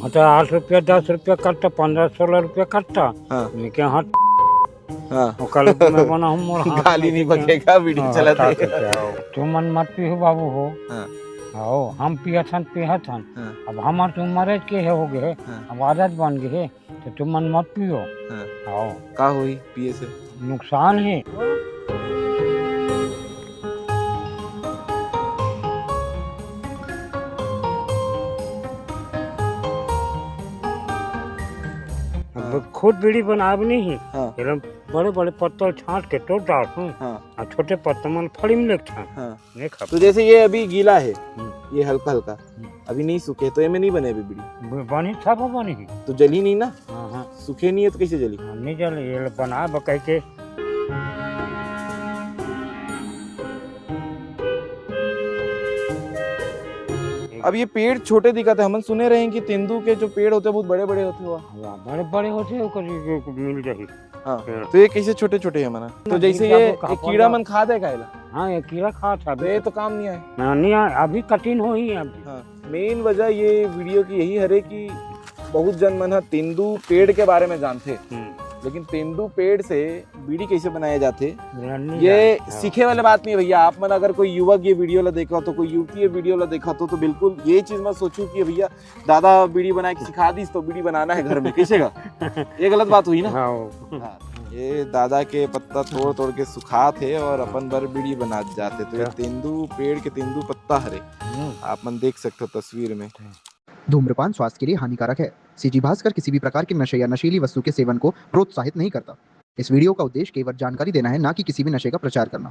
तो 8 रुपया 10 रुपया कट्टा 15-16 रुपया कट्टा। हाँ मैं क्या हाँ हाँ कल मैं बना हूँ मोर हाथ गाली नहीं बकेगा वीडियो चलाते। तू मन मत पी हो बाबू हो। हाँ आओ हम पियथन पियथन। हाँ अब हमार तुम मरे के हो गए, हाँ अब आदत बन गई है तो तुम मन मत पियो। हाँ आओ का हुई पिए से? नुकसान है। अब खुद बीड़ी बनाब नहीं हाँ एकदम बड़े बड़े पत्तल छांट के तो डालूं हाँ और छोटे पत्तल मन फड़ी में लगता हाँ। नहीं खा। तो जैसे ये अभी गीला है, हम्म। ये हल्का हल्का अभी नहीं सूखे तो ये में नहीं बने अभी बीड़ी, बनी था वो बनी ही। तो जली नहीं ना, हाँ हाँ सूखे नहीं है तो कैसे जली? नहीं जल ये बना बकह के। अब ये पेड़ छोटे दिखाते हैं, हम सुने रहे हैं कि तेंदू के जो पेड़ होते हैं बहुत बड़े बड़े होते हैं। वाह, बड़े बड़े होते ओकर मिल जाही। हाँ पेड़। तो ये कैसे छोटे छोटे है मना? तो जैसे ये कीड़ा मन खा दे खाएला, हाँ ये कीड़ा खा था तो ये तो काम नहीं आए। नहीं अभी कठिन हो ही अभी। हाँ मेन वजह ये वीडियो की यही हरे कि बहुत जन मन है तेंदू पेड़ के बारे में जानते, लेकिन तेंदू पेड़ से बीड़ी कैसे बनाए जाते ये सीखे वाले बात नहीं है भैया। आप मन अगर कोई युवक ये वीडियो ला देखा तो कोई युवती ये वीडियो ला देखा तो बिल्कुल ये चीज मत सोचू कि भैया दादा बीड़ी बना के सिखा दी तो बीड़ी बनाना है घर में, कैसे का ये गलत बात हुई ना। हाँ, ये दादा के पत्ता तोड़ तोड़ के सुखा थे और अपन भर बीड़ी बना जाते। तो ये तेंदू पेड़ के तेंदू पत्ता हरे आप मन देख सकते हो तस्वीर में। धूम्रपान स्वास्थ्य के लिए हानिकारक है। सीजी भास्कर किसी भी प्रकार के नशे या नशीली वस्तु के सेवन को प्रोत्साहित नहीं करता। इस वीडियो का उद्देश्य केवल जानकारी देना है, ना कि किसी भी नशे का प्रचार करना।